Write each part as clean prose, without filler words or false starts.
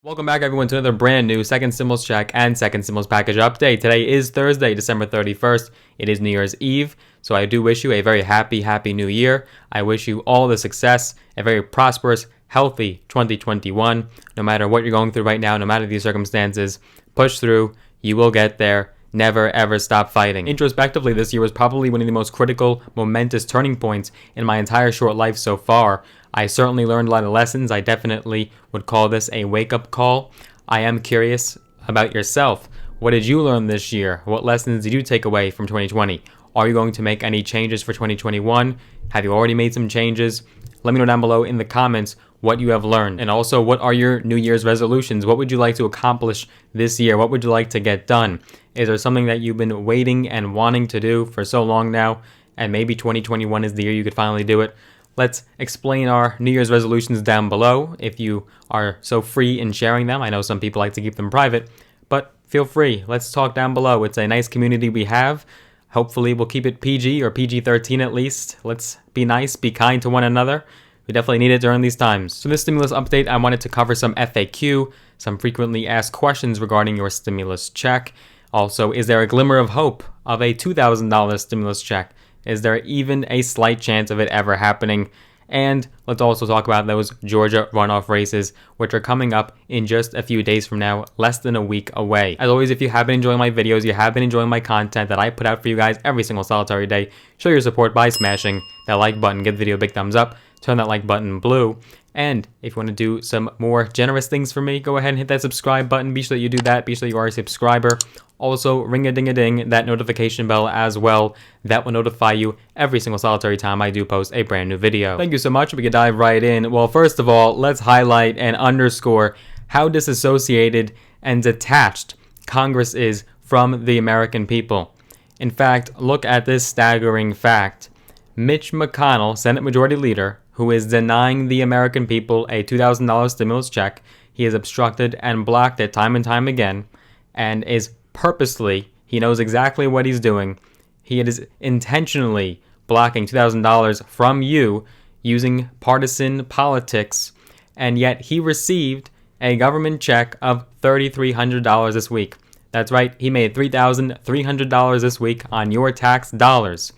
Welcome back, everyone, to another brand new second stimulus check and second stimulus package update. Today is Thursday, December 31st. It is New Year's Eve, so I do wish you a very happy New Year. I wish you all the success, a very prosperous, healthy 2021. No matter what you're going through right now, no matter the circumstances, push through. You will get there. Never ever stop fighting. Introspectively, this year was probably one of the most critical, momentous turning points in my entire short life so far. I certainly learned a lot of lessons. I definitely would call this a wake-up call. I am curious about yourself. What did you learn this year? What lessons did you take away from 2020? Are you going to make any changes for 2021? Have you already made some changes? Let me know down below in the comments what you have learned. And also, what are your New Year's resolutions? What would you like to accomplish this year? What would you like to get done? Is there something that you've been waiting and wanting to do for so long now, and maybe 2021 is the year you could finally do it? Let's explain our New Year's resolutions down below if you are so free in sharing them. I know some people like to keep them private, but feel free. Let's talk down below. It's a nice community we have. Hopefully we'll keep it PG or PG-13 at least. Let's be nice, be kind to one another. We definitely need it during these times. So this stimulus update, I wanted to cover some FAQ, some frequently asked questions regarding your stimulus check. Also, is there a glimmer of hope of a $2,000 stimulus check? Is there even a slight chance of it ever happening? And let's also talk about those Georgia runoff races, which are coming up in just a few days from now, less than a week away. As always, if you have been enjoying my videos, you have been enjoying my content that I put out for you guys every single solitary day, show your support by smashing that like button, give the video a big thumbs up, turn that like button blue. And if you want to do some more generous things for me, go ahead and hit that subscribe button. Be sure that you do that. Be sure that you are a subscriber. Also, ring-a-ding-a-ding, that notification bell as well. That will notify you every single solitary time I do post a brand new video. Thank you so much. We can dive right in. Well, first of all, let's highlight and underscore how disassociated and detached Congress is from the American people. In fact, look at this staggering fact. Mitch McConnell, Senate Majority Leader, who is denying the American people a $2,000 stimulus check, he has obstructed and blocked it time and time again, and is purposely, he knows exactly what he's doing. He is intentionally blocking $2,000 from you using partisan politics, and yet he received a government check of $3,300 this week. That's right, he made $3,300 this week on your tax dollars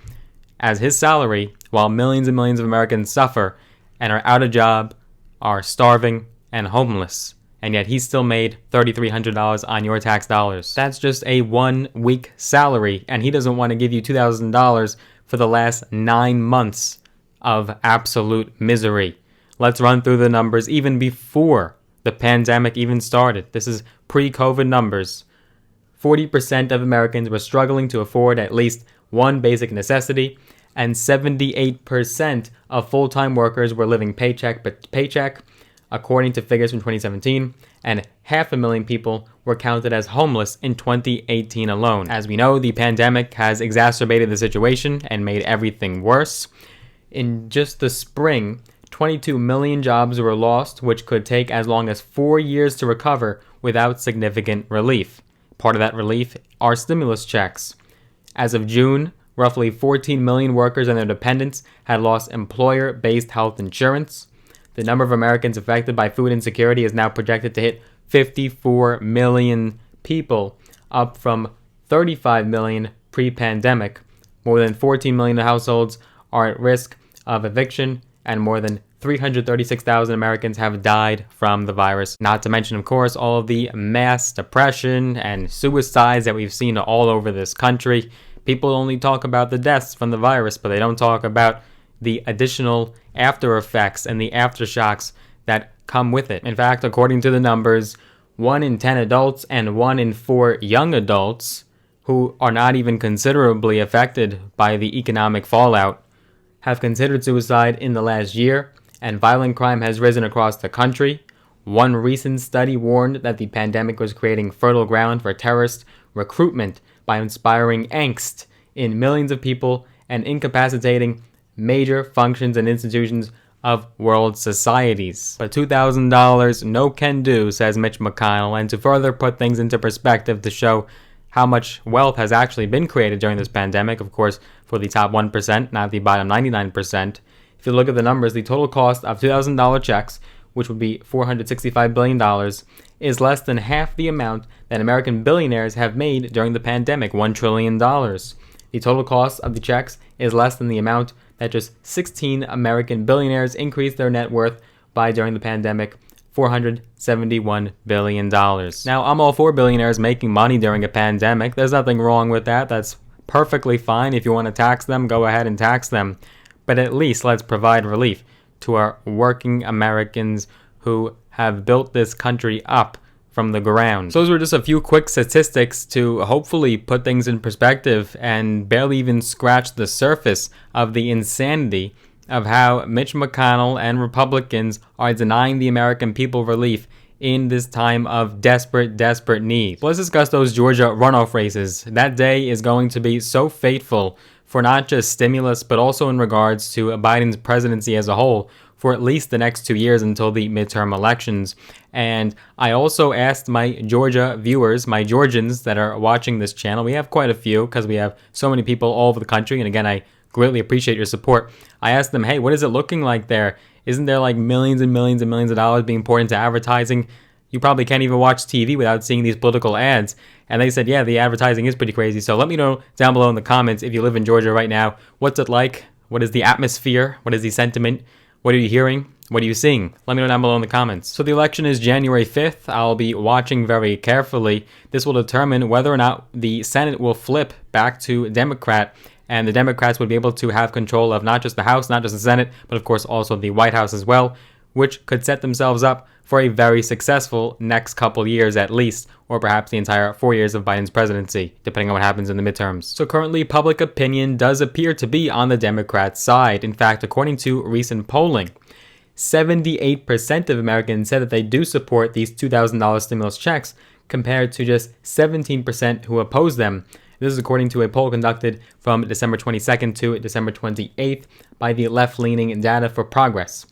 as his salary, while millions and millions of Americans suffer and are out of job, are starving and homeless. And yet he still made $3,300 on your tax dollars. That's just a 1 week salary, and he doesn't want to give you $2,000 for the last 9 months of absolute misery. Let's run through the numbers even before the pandemic even started. This is pre-COVID numbers. 40% of Americans were struggling to afford at least one basic necessity, and 78% of full-time workers were living paycheck to paycheck, according to figures from 2017, and 500,000 people were counted as homeless in 2018 alone. As we know, the pandemic has exacerbated the situation and made everything worse. In just the spring, 22 million jobs were lost, which could take as long as 4 years to recover without significant relief. Part of that relief are stimulus checks. As of June, roughly 14 million workers and their dependents had lost employer-based health insurance. The number of Americans affected by food insecurity is now projected to hit 54 million people, up from 35 million pre-pandemic. More than 14 million households are at risk of eviction, and more than 336,000 Americans have died from the virus. Not to mention, of course, all of the mass depression and suicides that we've seen all over this country. People only talk about the deaths from the virus, but they don't talk about the additional after effects and the aftershocks that come with it. In fact, according to the numbers, 1 in 10 adults and 1 in 4 young adults who are not even considerably affected by the economic fallout have considered suicide in the last year, and violent crime has risen across the country. One recent study warned that the pandemic was creating fertile ground for terrorist recruitment by inspiring angst in millions of people and incapacitating major functions and institutions of world societies. But $2,000 no can do, says Mitch McConnell, and to further put things into perspective to show how much wealth has actually been created during this pandemic, of course, for the top 1%, not the bottom 99%. If you look at the numbers, the total cost of $2,000 checks which would be $465 billion, is less than half the amount that American billionaires have made during the pandemic, $1 trillion. The total cost of the checks is less than the amount that just 16 American billionaires increased their net worth by during the pandemic, $471 billion. Now, I'm all for billionaires making money during a pandemic. There's nothing wrong with that. That's perfectly fine. If you want to tax them, go ahead and tax them. But at least let's provide relief to our working Americans who have built this country up from the ground. So those were just a few quick statistics to hopefully put things in perspective and barely even scratch the surface of the insanity of how Mitch McConnell and Republicans are denying the American people relief in this time of desperate need. Let's discuss those Georgia runoff races. That day is going to be so fateful for not just stimulus, but also in regards to Biden's presidency as a whole for at least the next 2 years until the midterm elections. And I also asked my Georgia viewers, my Georgians that are watching this channel, we have quite a few because we have so many people all over the country, and again, I greatly appreciate your support. I asked them, hey, what is it looking like there? Isn't there like millions and millions and millions of dollars being poured into advertising? You probably can't even watch TV without seeing these political ads. And they said, yeah, the advertising is pretty crazy. So let me know down below in the comments if you live in Georgia right now. What's it like? What is the atmosphere? What is the sentiment? What are you hearing? What are you seeing? Let me know down below in the comments. So the election is January 5th. I'll be watching very carefully. This will determine whether or not the Senate will flip back to Democrat, and the Democrats would be able to have control of not just the House, not just the Senate, but of course also the White House as well, which could set themselves up for a very successful next couple years at least, or perhaps the entire 4 years of Biden's presidency, depending on what happens in the midterms. So currently, public opinion does appear to be on the Democrat side. In fact, according to recent polling, 78% of Americans said that they do support these $2,000 stimulus checks, compared to just 17% who oppose them. This is according to a poll conducted from December 22nd to December 28th by the left-leaning Data for Progress.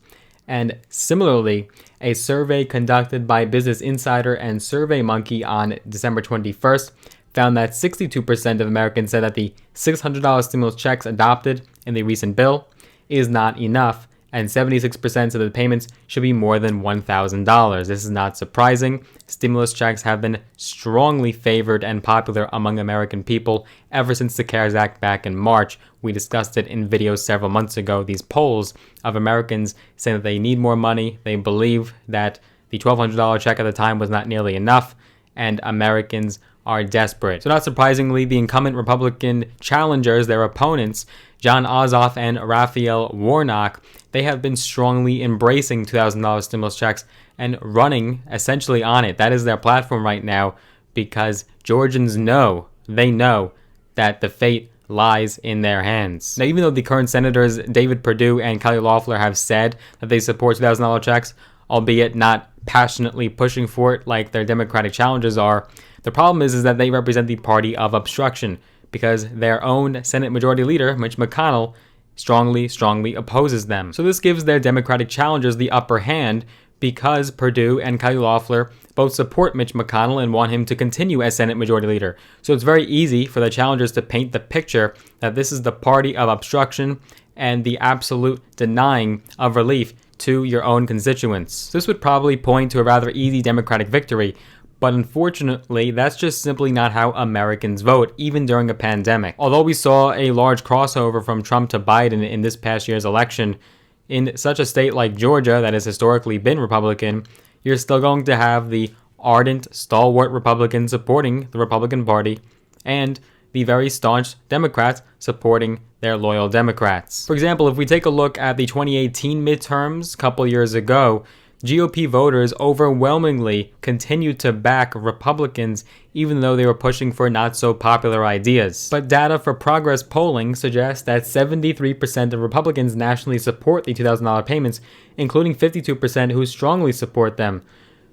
And similarly, a survey conducted by Business Insider and SurveyMonkey on December 21st found that 62% of Americans said that the $600 stimulus checks adopted in the recent bill is not enough, and 76% said that the payments should be more than $1,000. This is not surprising. Stimulus checks have been strongly favored and popular among American people ever since the CARES Act back in March. We discussed it in videos several months ago, these polls of Americans saying that they need more money. They believe that the $1,200 check at the time was not nearly enough, and Americans are desperate. So not surprisingly, the incumbent Republican challengers, their opponents, Jon Ossoff and Raphael Warnock, they have been strongly embracing $2,000 stimulus checks and running essentially on it. That is their platform right now, because Georgians know, they know that the fate lies in their hands. Now, even though the current senators David Perdue and Kelly Loeffler have said that they support $2,000 checks, albeit not passionately pushing for it like their Democratic challengers are, the problem is that they represent the party of obstruction, because their own Senate Majority Leader, Mitch McConnell, strongly opposes them. So this gives their Democratic challengers the upper hand, because Perdue and Kelly Loeffler both support Mitch McConnell and want him to continue as Senate Majority Leader. So it's very easy for the challengers to paint the picture that this is the party of obstruction and the absolute denying of relief to your own constituents. This would probably point to a rather easy Democratic victory, but unfortunately, that's just simply not how Americans vote, even during a pandemic. Although we saw a large crossover from Trump to Biden in this past year's election, in such a state like Georgia that has historically been Republican, you're still going to have the ardent, stalwart Republicans supporting the Republican Party and the very staunch Democrats supporting their loyal Democrats. For example, if we take a look at the 2018 midterms a couple years ago, GOP voters overwhelmingly continued to back Republicans even though they were pushing for not so popular ideas. But Data for Progress polling suggests that 73% of Republicans nationally support the $2,000 payments, including 52% who strongly support them.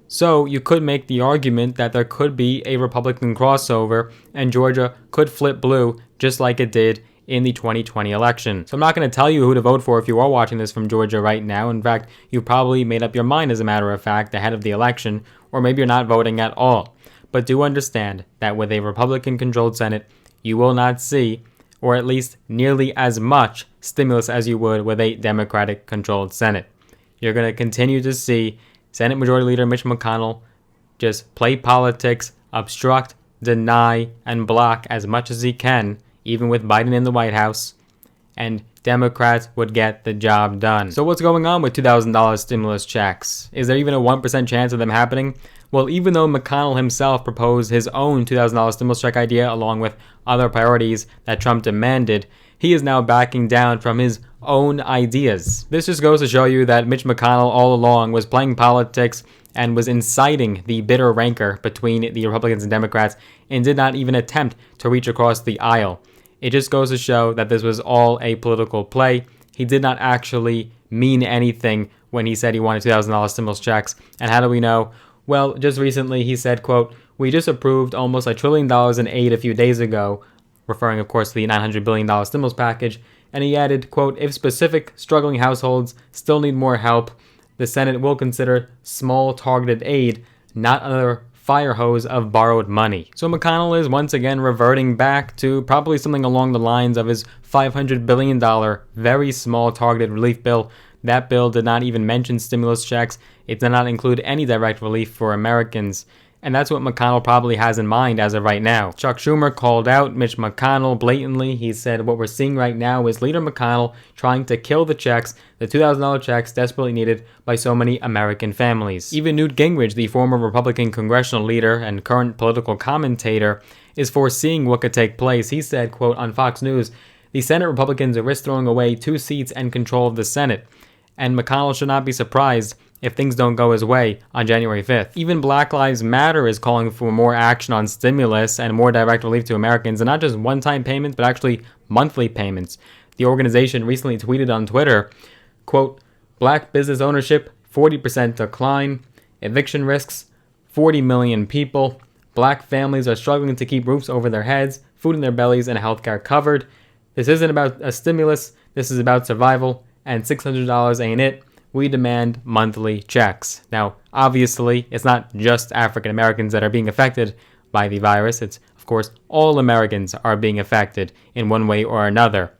So you could make the argument that there could be a Republican crossover and Georgia could flip blue just like it did in the 2020 election. So I'm not going to tell you who to vote for if you are watching this from Georgia right now. In fact, you probably made up your mind, as a matter of fact, ahead of the election, or maybe you're not voting at all. But do understand that with a Republican-controlled Senate, you will not see, or at least nearly as much, stimulus as you would with a Democratic-controlled Senate. you're going to continue to see Senate Majority Leader Mitch McConnell just play politics, obstruct, deny, and block as much as he can, even with Biden in the White House, and Democrats would get the job done. So what's going on with $2,000 stimulus checks? Is there even a 1% chance of them happening? Well, even though McConnell himself proposed his own $2,000 stimulus check idea along with other priorities that Trump demanded, he is now backing down from his own ideas. This just goes to show you that Mitch McConnell all along was playing politics and was inciting the bitter rancor between the Republicans and Democrats and did not even attempt to reach across the aisle. It just goes to show that this was all a political play. He did not actually mean anything when he said he wanted $2,000 stimulus checks. And how do we know? Well, just recently he said, quote, "We just approved almost $1 trillion in aid a few days ago," referring, of course, to the $900 billion stimulus package. And he added, quote, "If specific struggling households still need more help, the Senate will consider small targeted aid, not another fire hose of borrowed money." So McConnell is once again reverting back to probably something along the lines of his $500 billion very small targeted relief bill. That bill did not even mention stimulus checks. It did not include any direct relief for Americans. And that's what McConnell probably has in mind as of right now. Chuck Schumer called out Mitch McConnell blatantly. He said, "What we're seeing right now is Leader McConnell trying to kill the checks, the $2,000 checks desperately needed by so many American families." Even Newt Gingrich, the former Republican congressional leader and current political commentator, is foreseeing what could take place. He said, quote, on Fox News, "The Senate Republicans risk throwing away 2 seats and control of the Senate. And McConnell should not be surprised if things don't go his way on January 5th. Even Black Lives Matter is calling for more action on stimulus and more direct relief to Americans, and not just one-time payments, but actually monthly payments. The organization recently tweeted on Twitter, quote, "Black business ownership, 40% decline. Eviction risks, 40 million people. Black families are struggling to keep roofs over their heads, food in their bellies, and healthcare covered. This isn't about a stimulus, this is about survival, and $600 ain't it. We demand monthly checks." Now, obviously, it's not just African Americans that are being affected by the virus. It's, of course, all Americans are being affected in one way or another.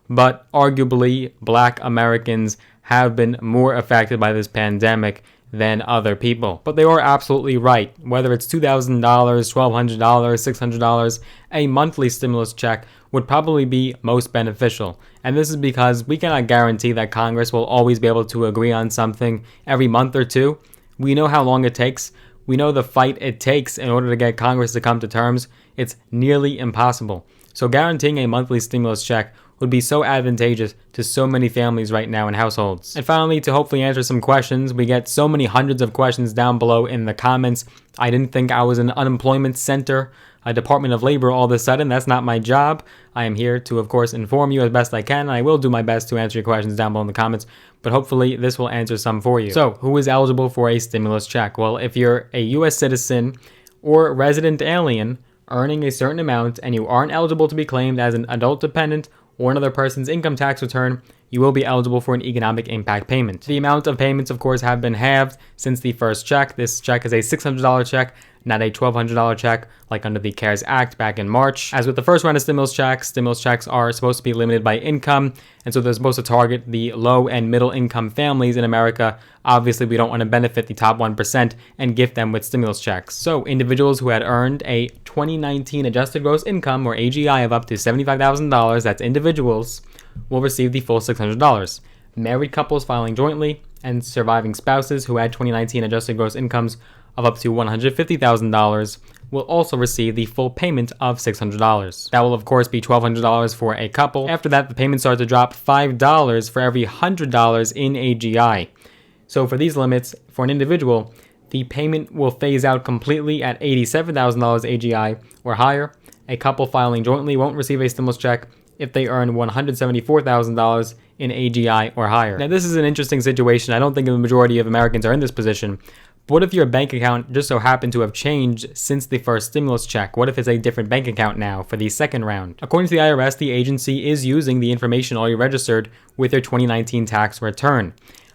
But arguably, Black Americans have been more affected by this pandemic than other people. But they are absolutely right. Whether it's $2,000, $1,200, $600, a monthly stimulus check would probably be most beneficial. And this is because we cannot guarantee that Congress will always be able to agree on something every month or two. We know how long it takes. We know the fight it takes in order to get Congress to come to terms. It's nearly impossible. So guaranteeing a monthly stimulus check would be so advantageous to so many families right now and households. And finally, to hopefully answer some questions, we get so many hundreds of questions down below in the comments. I didn't think I was an unemployment center, a Department of Labor all of a sudden. That's not my job. I am here to, of course, inform you as best I can, and I will do my best to answer your questions down below in the comments, but hopefully this will answer some for you. So, who is eligible for a stimulus check? Well, if you're a U.S. citizen or resident alien earning a certain amount and you aren't eligible to be claimed as an adult dependent or another person's income tax return, you will be eligible for an economic impact payment. The amount of payments, of course, have been halved since the first check. This check is a $600 check, not a $1,200 check like under the CARES Act back in March. As with the first round of stimulus checks are supposed to be limited by income, and so they're supposed to target the low and middle income families in America. Obviously, we don't want to benefit the top 1% and gift them with stimulus checks. So individuals who had earned a 2019 adjusted gross income or AGI of up to $75,000, that's individuals, will receive the full $600. Married couples filing jointly and surviving spouses who had 2019 adjusted gross incomes of up to $150,000 will also receive the full payment of $600. That will, of course, be $1,200 for a couple. After that, the payments start to drop $5 for every $100 in AGI. So for these limits, for an individual, the payment will phase out completely at $87,000 AGI or higher. A couple filing jointly won't receive a stimulus check if they earn $174,000 in AGI or higher. Now, this is an interesting situation. I don't think the majority of Americans are in this position. But what if your bank account just so happened to have changed since the first stimulus check? What if it's a different bank account now for the second round? According to the IRS, the agency is using the information already registered with your 2019 tax return.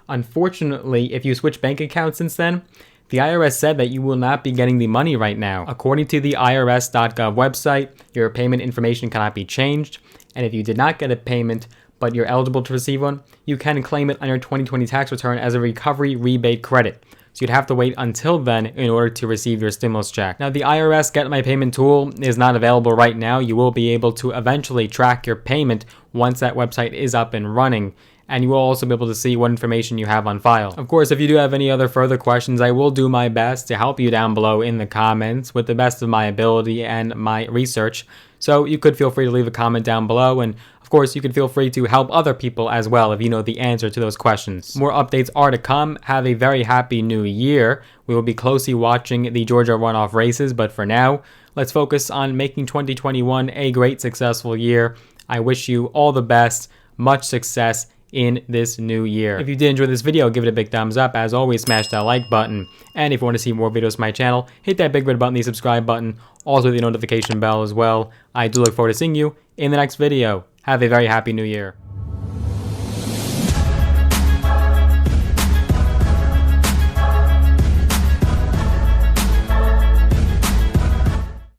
Unfortunately, if you switch bank accounts since then, the IRS said that you will not be getting the money right now. According to the IRS.gov website, your payment information cannot be changed, and if you did not get a payment but you're eligible to receive one, you can claim it on your 2020 tax return as a recovery rebate credit. So you'd have to wait until then in order to receive your stimulus check. Now, the IRS Get My Payment tool is not available right now. You will be able to eventually track your payment once that website is up and running, and you will also be able to see what information you have on file. Of course, if you do have any other further questions, I will do my best to help you down below in the comments with the best of my ability and my research. So you could feel free to leave a comment down below, and of course, you can feel free to help other people as well if you know the answer to those questions. More updates are to come. Have a very happy new year. We will be closely watching the Georgia runoff races, but for now, let's focus on making 2021 a great, successful year. I wish you all the best, much success in this new year. If you did enjoy this video, give it a big thumbs up. As always, smash that like button. And if you want to see more videos from my channel, hit that big red button, the subscribe button, also the notification bell as well. I do look forward to seeing you in the next video. Have a very happy new year.